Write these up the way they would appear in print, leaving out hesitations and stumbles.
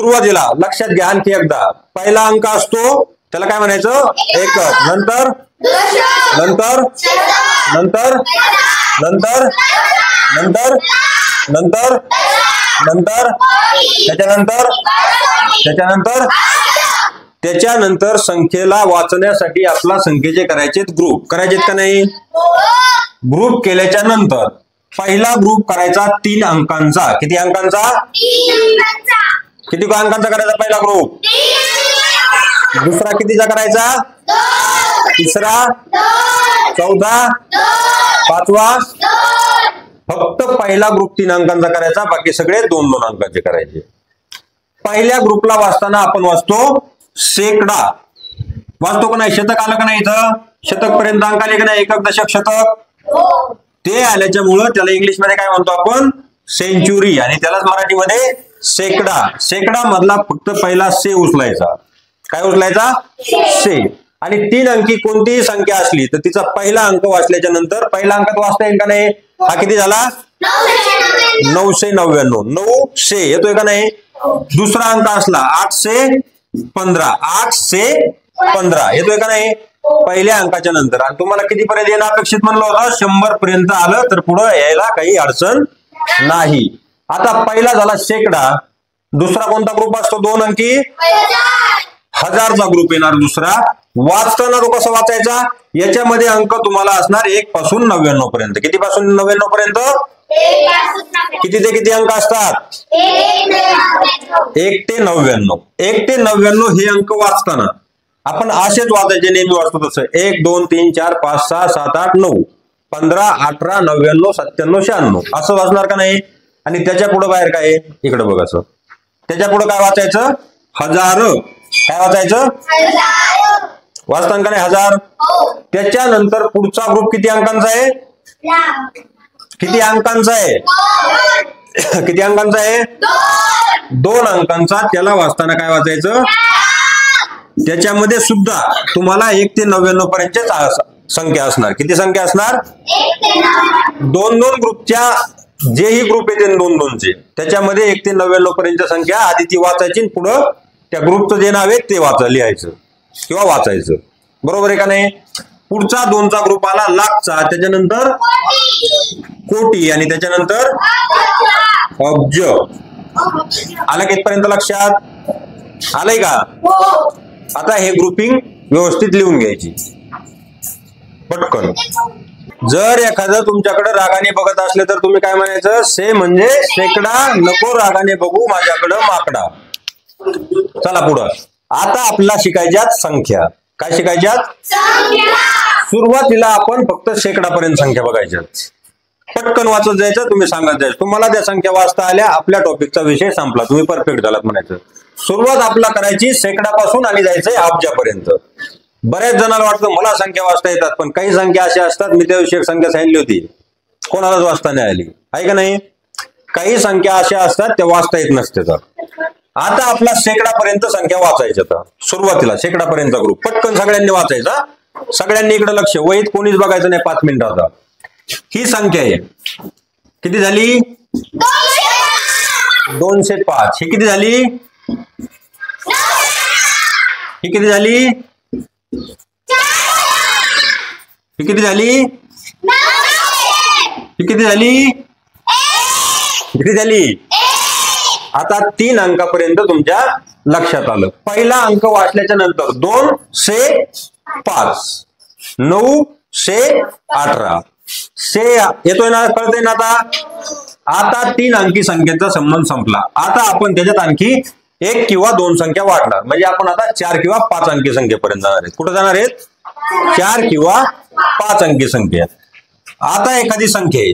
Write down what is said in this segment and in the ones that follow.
सुरुवातीला लक्षात घ्या आणखी एकदा, पहिला अंक असतो त्याला काय म्हणायचं, एकक, नंतर नंतर नंतर नंतर नंतर नंतर नंतर त्याच्यानंतर त्याच्यानंतर त्याच्यानंतर संख्येला वाचण्यासाठी आपला संख्येचे करायचे ग्रुप, करायचेत का नाही? ग्रुप केल्याच्या नंतर पहिला ग्रुप करायचा 3 अंकांचा. किती अंकांचा? किती अंकांचा करायचा पहिला ग्रुप? दुसरा कितीचा करायचा? तिसरा, चौथा, पाचवा. फक्त पहिला ग्रुप 3 अंकांचा करायचा, बाकी सगळे 2-2 अंकाचे करायचे. पहिल्या ग्रुपला वाचताना आपण वाचतो शेकडा, वाचतो का नाही? शतक आलं का नाही? इथं शतक पर्यंत अंक आले का नाही? एकक, दशक, शतक ते आल्याच्या मुळे त्याला इंग्लिश मध्ये काय म्हणतो आपण? सेंचुरी. आणि त्यालाच मराठीमध्ये शेकडा. शेकडा मधला फक्त पहिला से उचलायचा. काय उचलायचा? से. आणि 3 अंकी कोणतीही संख्या असली तर तिचा पहिला अंक वाचल्याच्या नंतर पहिला अंकात वाचता येईल का नाही? हा किती झाला? 999. 900 येतोय का नाही? दुसरा अंक असला 815. 815 येतोय का नाही? पहिल्या अंकाच्या नंतर. आणि तुम्हाला किती पर्यंत येणं अपेक्षित म्हणलं होतं? 100 पर्यंत आलं तर पुढे यायला काही अडचण नाही. आता पहिला झाला शेकडा. दुसरा कोणता ग्रुप असतो? 2 अंकी? 1000चा ग्रुप येणार दुसरा. वाचताना तो कसा वाचायचा? याच्यामध्ये अंक तुम्हाला असणार 1 पासून 99 पर्यंत. किती पासून 99 पर्यंत? किती ते किती अंक असतात? 1 ते 99. 1 ते 99 हे अंक वाचताना आपण असेच वाचायचे, नेहमी वाचतो तसं. 1 2 3 4 5 6 7 8 9 15 18 99 97 96 असं वाचणार का नाही? आणि त्याच्या पुढे बाहेर काय आहे? इकडे बघ असं. त्याच्या पुढे काय वाचायचं? 1000. काय वाचायचं? वाचताना का नाही? 1000. त्याच्यानंतर पुढचा ग्रुप किती अंकांचा आहे? किती अंकांचा आहे? किती अंकांचा आहे? 2 अंकांचा. त्याला वाचताना काय वाचायचं? त्याच्यामध्ये सुद्धा तुम्हाला 1 ते 99 पर्यंतच संख्या असणार. किती संख्या असणार? 2-2 ग्रुपच्या जेही ग्रुप येते 2-2चे त्याच्यामध्ये 1 ते 99 पर्यंत संख्या आधी ती वाचायची, पुढं त्या ग्रुपचं जे नाव आहे ते लिहायचं किंवा वाचायचं. बरोबर आहे का नाही? पुढचा 2चा ग्रुप आला लाखचा, त्याच्यानंतर कोटी आणि त्याच्यानंतर अब्ज. आलं कितपर्यंत लक्षात? आलंय का? आता हे ग्रुपिंग व्यवस्थित लिहून घ्यायची पटकन. जर एखादं तुमच्याकडे रागाने बघत असले तर तुम्ही काय म्हणायचं? से म्हणजे शेकडा, नको रागाने बघू माझ्याकडं माकडा. चला पुढं. आता आपला शिकायच्यात संख्या. काय शिकायच्यात? सुरुवातीला आपण फक्त शेकडापर्यंत संख्या बघायच्यात. पटकन वाचत जायचं, तुम्ही सांगत जायचं. तुम्हाला त्या संख्या वाचता आल्या, आपल्या टॉपिकचा विषय संपला, तुम्ही परफेक्ट झालात म्हणायचं. सुरुवात आपला करायची शेकडापासून आणि जायचंय अब्जापर्यंत. बऱ्याच जणांना वाटतं मला संख्या वाचता येतात, पण काही संख्या अशा असतात, मी त्याविषयी एक संख्या सांगितली होती, कोणालाच वाचता नाही आली आहे का नाही? काही संख्या अशा असतात त्या वाचता येत नसतात. आता आपला शेकडापर्यंत संख्या वाचायच्या. सुरुवातीला शेकडापर्यंत ग्रुप पटकन सगळ्यांनी वाचायचा. सगळ्यांनी इकडे लक्ष, वहीत कोणीच बघायचं नाही 5 मिनिटाचा. ही संख्या आहे. किती झाली? 205. ही किती झाली? ही किती झाली? ही किती झाली? ही किती झाली? किती झाली? आता 3 अंकापर्यंत तुमच्या लक्षात आलं. पहिला अंक वाचल्याच्या नंतर 205 918 से येतोय ना? कळतंय ना? आता 3 अंकी संख्येचा संबंध संपला. आता आपण त्याच्यात आणखी 1 किंवा 2 संख्या वाढणार, म्हणजे आपण आता 4 किंवा 5 अंकी संख्येपर्यंत जाणार आहेत. कुठे जाणार आहेत? 4 किंवा 5 अंकी संख्या. आता एखादी संख्या आहे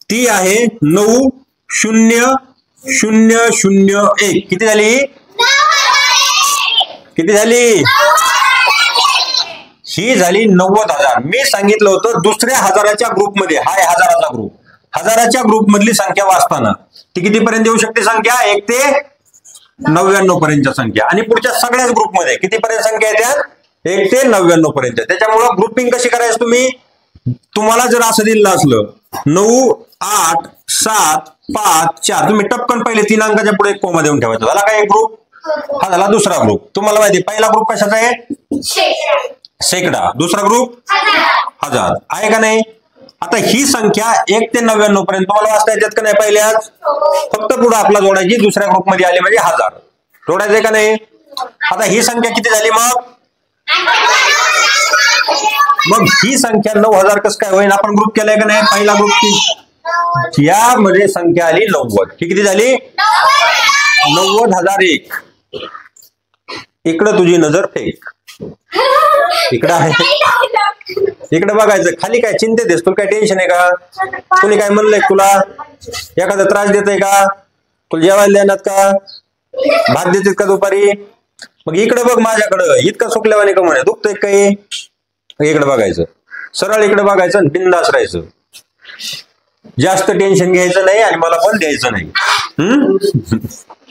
ती आहे 90001. किती झाली? किती झाली? ही झाली 90,000. मी सांगितलं होतं दुसऱ्या हजाराच्या ग्रुपमध्ये, हा आहे हजाराचा ग्रुप, हजाराच्या ग्रुप मधली संख्या वाचताना ती कितीपर्यंत येऊ शकते संख्या? 1 ते 99 पर्यंतच्या संख्या. आणि पुढच्या सगळ्याच ग्रुपमध्ये कितीपर्यंत संख्या येतात? 1 ते 99 पर्यंत. त्याच्यामुळे ग्रुपिंग कशी करायची? तुम्हाला जर असं दिलं असलं 9 8 7 5 4 तुम्ही टपकन पहिले 3 अंकाच्या पुढे एक कोमा देऊन ठेवायचा. झाला का एक ग्रुप? हा झाला दुसरा ग्रुप. तुम्हाला माहिती पहिला ग्रुप कशाचा आहे? शेकडा. दुसरा ग्रुप 1000 आहे का नाही? आता ही संख्या 1 ते 99 पर्यंत तुम्हाला वाचता येतात का नाही? पहिल्याच फक्त पुढे आपला जोडायची, दुसऱ्या ग्रुप मध्ये आली म्हणजे 1000 जोडायचंय का नाही? आता ही संख्या किती झाली मग ही संख्या 9000 कसं काय होईल? आपण ग्रुप केलाय का नाही? पहिला ग्रुप यामध्ये संख्या आली 90. ही किती झाली? 90,001. इकडं तुझी नजर फेक. इकडं आहे, इकडे बघायचं. खाली काय चिंतेत आहेस? तुला काय टेन्शन आहे का? कोणी काय म्हणलंय तुला? एखादा त्रास देतय का? तुला जेवायला देण्यात का? भात देतात का दुपारी? मग इकडे बघ माझ्याकडं. इतका सुकल्यावाने का म्हणे? दुखतंय काही? इकडे बघायचं, सरळ इकडे बघायचं आणि बिंदास राहायचं. जास्त टेन्शन घ्यायचं नाही आणि मला पण द्यायचं नाही.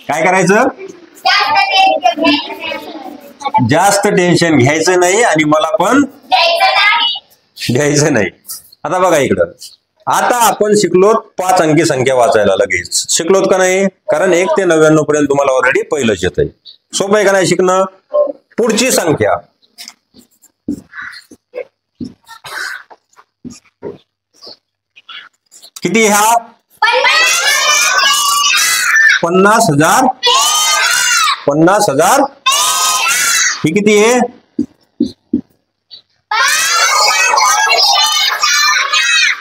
काय करायचं? जास्त टेन्शन घ्यायचं नाही आणि मला पण द्यायचं नाही. आता बघा इकडं. आता आपण शिकलोत 5 अंकी संख्या वाचायला लगेच. शिकलोत का नाही? कारण 1 ते 99 पर्यंत तुम्हाला ऑलरेडी पहिलंच येत आहे. सोपं आहे का नाही शिकणं? पुढची संख्या किती? हा 50,000. 50,000 ही किती आहे?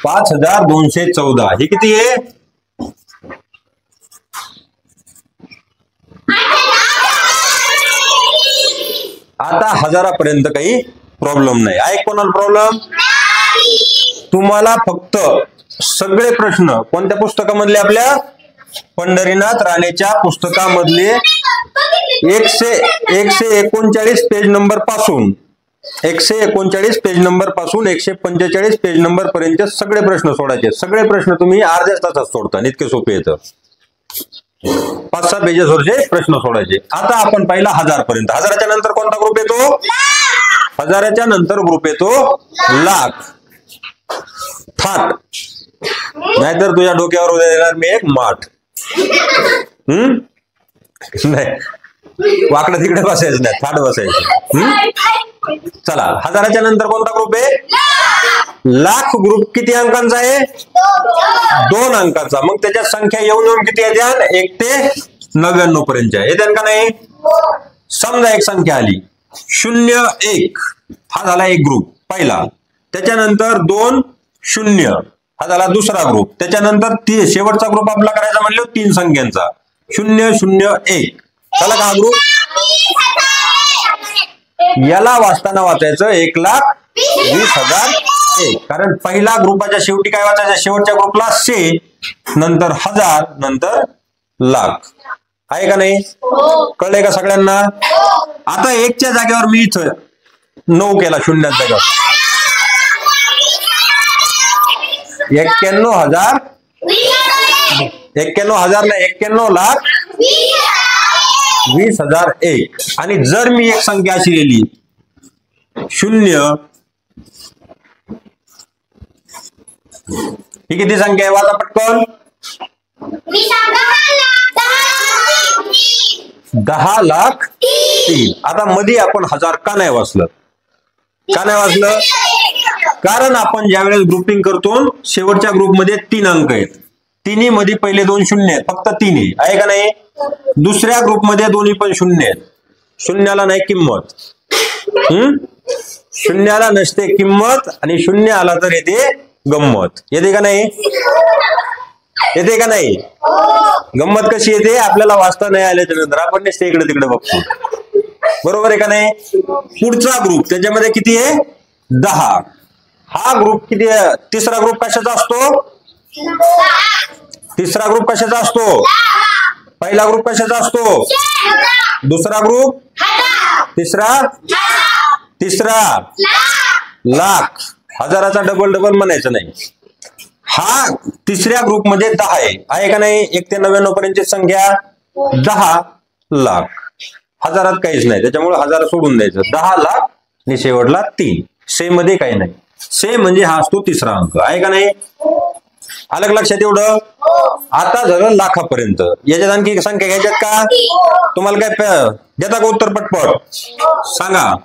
5214. ही किती आहे? आता 1000पर्यंत काही प्रॉब्लेम नाही. आहे कोणाला प्रॉब्लेम? तुम्हाला फक्त सगळे प्रश्न कोणत्या पुस्तकामधले? आपल्या पंढरीनाथ राणेच्या पुस्तकामधले 139 पेज नंबर पासून 139 पेज नंबर पासून 145 पेज नंबर पर्यंत सगळे प्रश्न सोडायचे. सगळे प्रश्न तुम्ही अर्ध्या तासात सोडता. इतके सोपे येतं. 5-6 पेजेसवरचे प्रश्न सोडायचे. आता आपण पहिला 1000 पर्यंत. 1000च्या नंतर कोणता ग्रुप येतो? 1000च्या नंतर ग्रुप येतो लाख. थाट. नाहीतर तुझ्या डोक्यावर उद्या देणार मी एक माठ. नाही, वाकडं तिकडे बसायचं नाही, थाट बसायचं. चला, 1000च्या नंतर कोणता ग्रुप आहे? लाख ग्रुप किती अंकांचा आहे? 2 अंकाचा. मग त्याच्यात संख्या येऊन किती येत्या? 1 ते 99 पर्यंत येत्या का नाही? समजा एक संख्या आली 0 1. हा झाला एक ग्रुप पहिला. त्याच्यानंतर 2 0. हा झाला दुसरा ग्रुप. त्याच्यानंतर शेवटचा ग्रुप आपला करायचा म्हणलं 3 संख्यांचा 0 0 1. झाला का हा ग्रुप? याला वाचताना वाचायचं 1,20,001. कारण पहिला ग्रुपाच्या शेवटी काय वाचायचं? शेवटच्या ग्रुपला शे, नंतर 1000, नंतर लाख. आहे का नाही? कळलंय का सगळ्यांना? आता 1च्या जागेवर मी इथं 9 केला. 0च्या जागेवर 91,000. 91,000 नाही, 91,20,001. आणि जर मी एक संख्या अशी लिहिली 0. ही किती संख्या आहे? वाचा पटकन. 10,03,000. आता मध्ये आपण 1000 का नाही वाचलं? का नाही वाचलं? कारण आपण ज्यावेळेस ग्रुपिंग करतो शेवटच्या ग्रुपमध्ये 3 अंक आहेत. तिन्ही मध्ये पहिले 2 शून्य आहेत. फक्त 3 आहे का नाही? दुसऱ्या ग्रुपमध्ये दोन्ही पण 0 आहेत. शून्याला नाही किंमत. शून्याला नसते किंमत आणि 0 आला तर येते गंमत. येते का नाही? येते का नाही? गंमत कशी येते? आपल्याला वाचता नाही आल्याच्या नंतर आपण नुसते इकडे तिकडे बघतो. बरोबर आहे का नाही? पुढचा ग्रुप त्याच्यामध्ये किती आहे? 10. हा ग्रुप किती? तिसरा ग्रुप कशाचा असतो? तिसरा ग्रुप कशाचा असतो? पहिला ग्रुप कशाचा असतो? दुसरा ग्रुप? तिसरा लाख. 1000चा डबल म्हणायचं नाही. हा तिसऱ्या ग्रुपमध्ये 10 आहे का नाही? 1 ते 99 पर्यंतची संख्या 10 लाख. 1000 काहीच नाही, त्याच्यामुळे 1000 सोडून द्यायचं. 10 लाख आणि शेवटला 3. से मध्ये काही नाही. से म्हणजे हा असतो तिसरा अंक. आहे का नाही? आलं लक्षात एवढं? आता झालं लाखापर्यंत. याच्यात आणखी संख्या घ्यायच्यात का? तुम्हाला काय देता का उत्तर पटपट सांगा.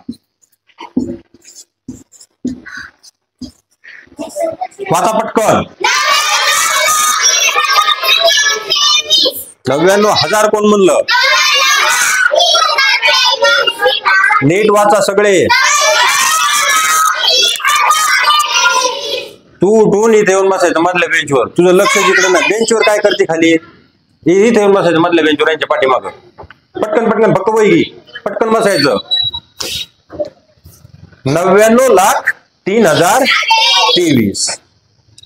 वाचा पटकन. 99,000 कोण म्हणलं? नीट वाचा सगळे. तू उठून इथे येऊन बसायचं मधल्या बेंचवर. तुझं लक्ष जिकडे ना. बेंचवर काय करते खाली? इथे येऊन बसायचं मधल्या बेंचवर यांच्या पाठीमागं. पटकन पटकन फक्त वही घे. पटकन बसायचं. 99,03,023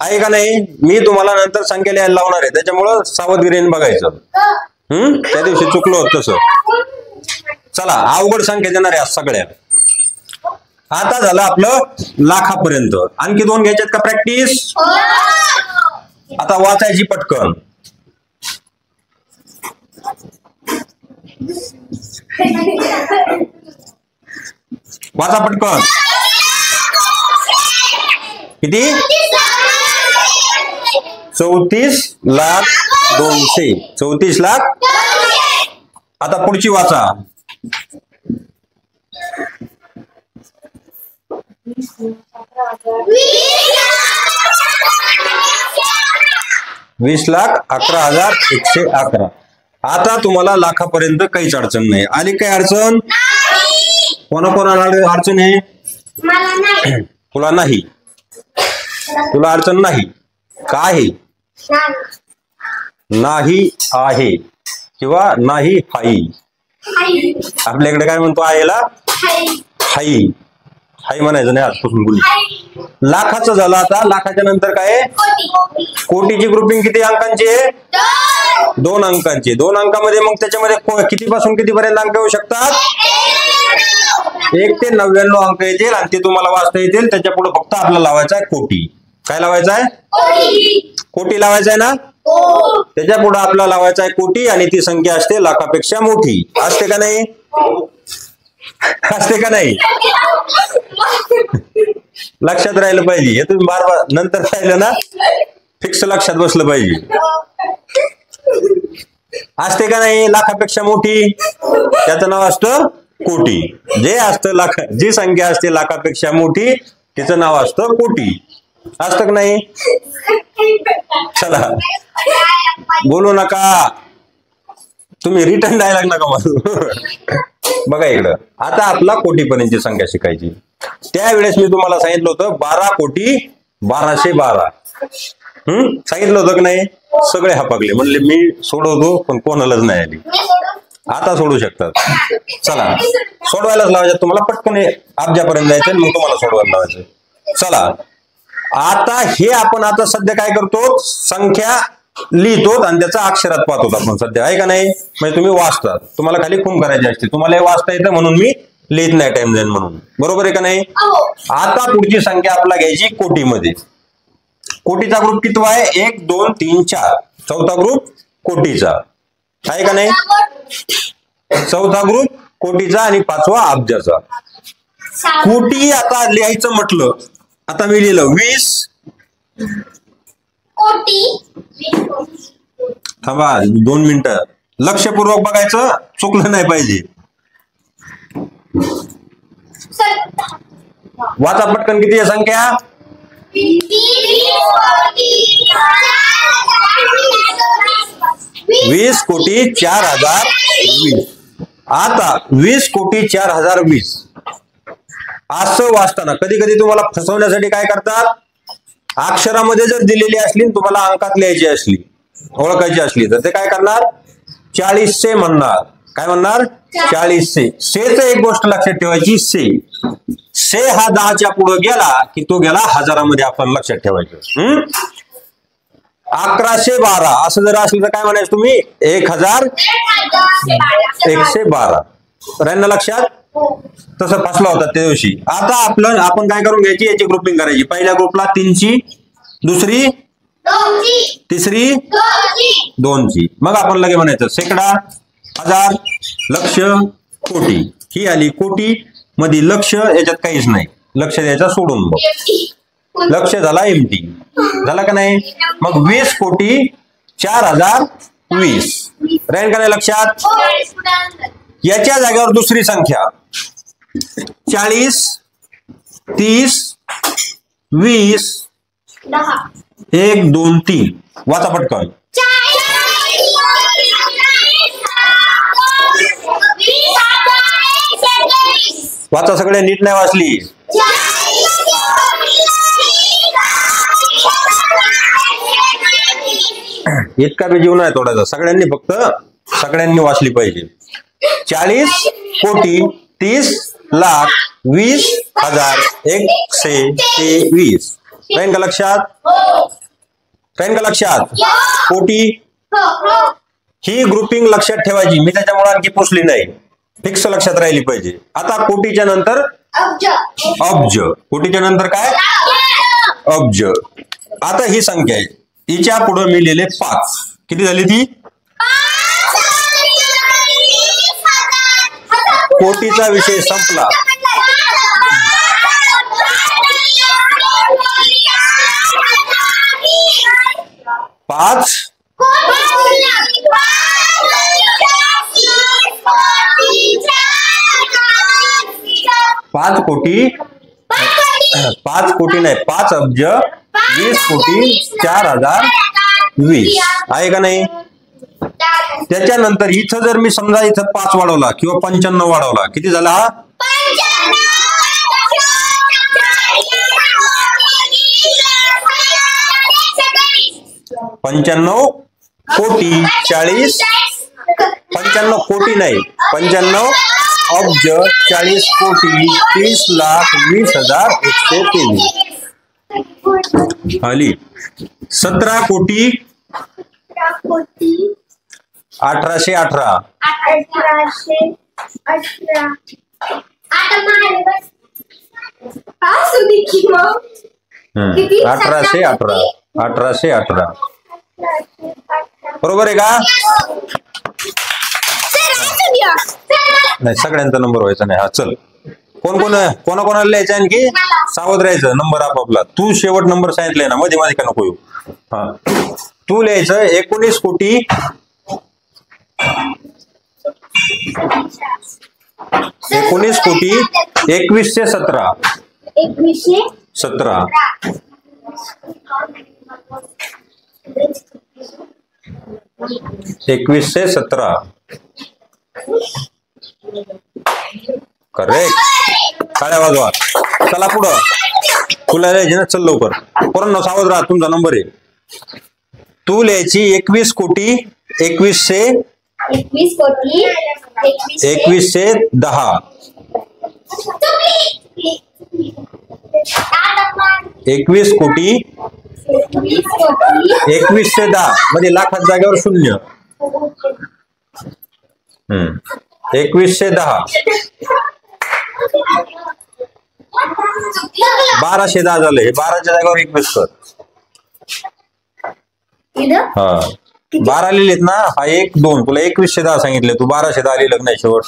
आहे का नाही? मी तुम्हाला नंतर संख्या लिहायला लावणार आहे, त्याच्यामुळं सावधगिरीने बघायचं. त्या दिवशी चुकलो होत तसं. चला अवघड संख्या देणार आहे सगळ्या. आता झालं आपलं लाखापर्यंत. आणखी 2 घ्यायच्यात का प्रॅक्टिस? आता वाचायची पटकन. वाचा पटकन. किती? 34,02,000. 34 लाख. आता पुढची वाचा. 20,11,111. आता तुम्हाला लाखापर्यंत काहीच अडचण नाही. आली काय अडचण? कोणाकोणाला अडचण आहे? तुला नाही. तुला अडचण नाही का आहे? नाही आहे किंवा नाही हाई. आपल्याकडे काय म्हणतो आहेला? हाई. हाई म्हणायचं नाही आजपासून बोली. लाखाचं झालं. आता लाखाच्या नंतर काय? कोटीची ग्रुपिंग किती अंकांची आहे? 2 अंकांची. 2 अंकामध्ये मग त्याच्यामध्ये किती पासून किती पर्यंत अंक येऊ शकतात? 1 ते 99 अंक येतील आणि ते तुम्हाला वाचता येतील. त्याच्या पुढे फक्त आपल्याला लावायचा आहे कोटी. काय लावायचं आहे? कोटी लावायचं आहे ना. त्याच्या पुढे आपल्याला लावायचा आहे कोटी आणि ती संख्या असते लाखापेक्षा मोठी. असते का नाही? असते का नाही? लक्षात राहिलं पाहिजे. हे तुम्ही बार नंतर राहिलं ना फिक्स लक्षात बसलं पाहिजे. असते का नाही? लाखापेक्षा मोठी त्याचं नाव असतं कोटी. जे असतं जी संख्या असते लाखापेक्षा मोठी तिचं नाव असतं कोटी. असतं का नाही? चला बोलू नका तुम्ही. रिटर्न डायलॉग नका मला. बघा इकडं. आता आपला कोटीपर्यंतची संख्या शिकायची. त्यावेळेस मी तुम्हाला सांगितलं होतं 12,12,12. सांगितलं होतं की नाही? सगळे हपकले. म्हणले मी सोडवतो पण कोणालाच नाही आली. आता सोडू शकतात. चला सोडवायलाच लावायचं तुम्हाला. पटकन अब्जापर्यंत जायचं मग तुम्हाला सोडवायला लावायचं. चला आता हे आपण आता सध्या काय करतो? संख्या लिहितो आणि त्याचा अक्षरात पाहतो आपण सध्या. आहे का नाही? म्हणजे तुम्ही वाचतात. तुम्हाला खाली खून करायची असते. तुम्हाला हे वाचता येतं म्हणून मी लिहित नाही टाइम जाईल म्हणून. बरोबर आहे का नाही? आता पुढची संख्या आपला घ्यायची कोटीमध्ये. कोटीचा ग्रुप किती आहे? 1 2 3 4. चौथा ग्रुप कोटीचा. आहे का नाही? चौथा ग्रुप कोटीचा आणि 5वा अब्जाचा. कोटी आता लिहायचं म्हटलं. आता मी लिहिलं 20 कोटी. थांबा 2 मिनिटं. लक्षपूर्वक बघायचं. चुकलं नाही पाहिजे. वाचा पटकन. किती आहे संख्या? 20,04,020. आता 20,04,020 असं वाचताना कधी कधी तुम्हाला फसवण्यासाठी काय करतात? अक्षरामध्ये जर दिलेली असली तुम्हाला अंकात लिहायची असली ओळखायची असली तर ते काय करणार? 40 म्हणणार. काय म्हणणार? 40. सेचं एक गोष्ट लक्षात ठेवायची. से हा 10च्या पुढे गेला की तो गेला हजारामध्ये. आपण लक्षात ठेवायचं. 1112 असं जर असलं तर काय म्हणायचं तुम्ही? 1112. राहिलं लक्षात? तसं फसला होता त्या दिवशी. आता आपण काय करून घ्यायची? याची ग्रुपिंग करायची. पहिल्या ग्रुपला 3ची, दुसरी 3री 2ची. मग आपण लगे म्हणायचं शेकडा, हजार, लक्ष, कोटी. ही आली कोटी मध्ये. लक्ष याच्यात काहीच नाही. लक्ष द्यायचा सोडून. मग लक्ष झाला एमटी. झाला का नाही? मग 20,04,020 4020 राहील का नाही लक्षात? याच्या जागेवर दुसरी संख्या 40 30 20 1 2 3 वाचा पटकन. वाचा, सगळे नीट नाही वाचली. इतका बी जीव नाही तोडायचा, सगळ्यांनी वाचली पाहिजे. 40 कोटी 30 लाख 20,000 123 राहील का लक्षात? राहील का लक्षात? कोटी ही ग्रुपिंग लक्षात ठेवायची, मी त्याच्यामुळे आणखी पुसली नाही, फिक्स लक्षात राहिली पाहिजे. आता कोटीच्या नंतर अब्ज, कोटीच्या नंतर काय? अब्ज. आता ही संख्या आहे, हिच्या पुढे मी लिहिले 5. किती झाली ती? कोटीचा विषय संपला. 5 5 कोटी 5 कोटी नाही, 5 अब्ज 20 कोटी 4020 आहे का नाही? त्याच्यानंतर इथं जर मी समजा इथं 5 वाढवला किंवा 95 वाढवला, किती झाला हा? 95 कोटी 40 95 कोटी नाही, 95 अब्ज 40 कोटी 30 लाख 20,123 आली. 17 कोटी 1818 1818 बरोबर आहे का? नाही, सगळ्यांचा नंबर व्हायचा नाही. हा चल, कोणाकोणाला लिहायचं आणखी? सावध राहायचं, नंबर आपापला. तू शेवट नंबर सांगितलाय ना, मध्ये मध्ये का नको येऊ. हा, तू लिहायचं 19 कोटी 19 कोटी 2117 17 2117 करेक्ट. काळ्या वाजवा. चला पुढं, तुला लिहायची ना, चल लवकर. पोरांनो सावध राहा, तुमचा नंबर आहे. तू लिहायची 21 कोटी 2110 21 कोटी 2110 मध्ये लाखात जागेवर 0. 2110 1210 झाले. 12च्या जागेवर 21 कर. हा, 12 लिहिलेत ना, हा 1 2 तुला 2110 सांगितले, तू 1210 लिहिलं नाही शेवट.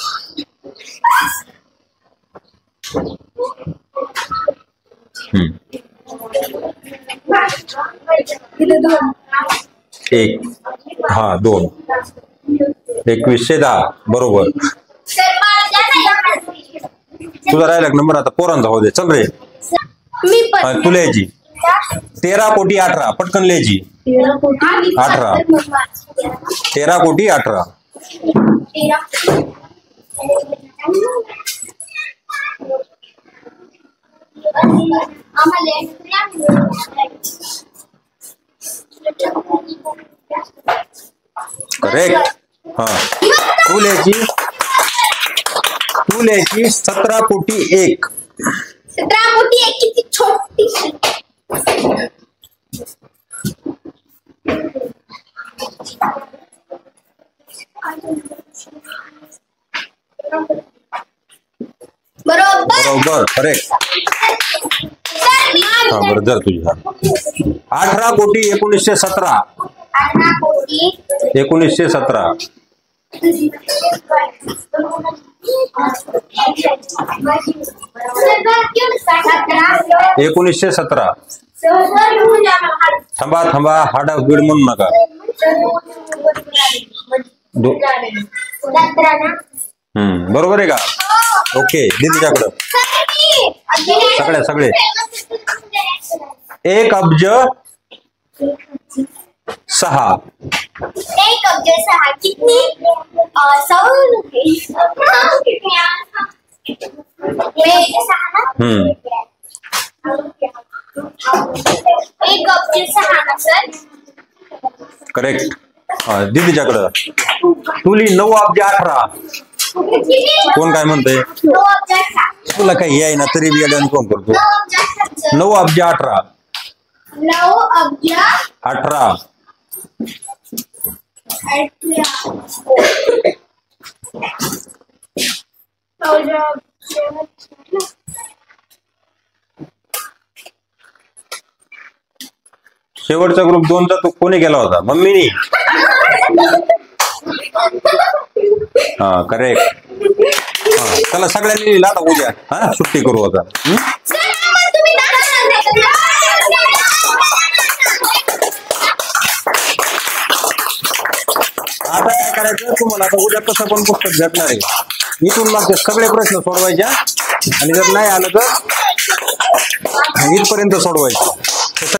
एक, हा 2 2110 बरोबर. तुझा राहिला नंबर, आता पोरांचा होऊ दे. चल रे, तू लिहायची 13 कोटी 18 पटकन लिहायची. 18 13 कोटी 18 करेक्ट. हा, तू लिहायची 17 कोटी 1 17 कोटी 1 किती छोटीशी. बरोबर करेक्ट. हा बरं, जर तुझ्या 18 कोटी 1917 18 कोटी 1917 1917 थांबा थांबा, हाडा बीड म्हणू नका. बरोबर आहे का? ओके, दीदीच्याकडं सगळे 1 अब्ज 6. 1 अब्ज 6 कितनी 100 रुपये. 1 अब्ज 6 ना सर. करेक्ट. दीदीच्याकडं तुली 9 अब्ज 18. कोण काय म्हणतंय? 9 अब्ज 18. तुला काही आहे ना तरी बियाड्याने कोण करतो? 9 अब्ज 18. 9 अब्ज 18. 18. शेवटचा ग्रुप 2चा तो कोणी केला होता? मम्मीनी. हा करेक्ट. चला सगळ्यांनी लिहिला आता उद्या. हा सुट्टी करू आता. आता काय करायचं तुम्हाला? आता उद्या कसं पण पुस्तक भेटणार आहे. इथून मागचे सगळे प्रश्न सोडवायचे आणि जर नाही आलं तर इथपर्यंत सोडवायचे.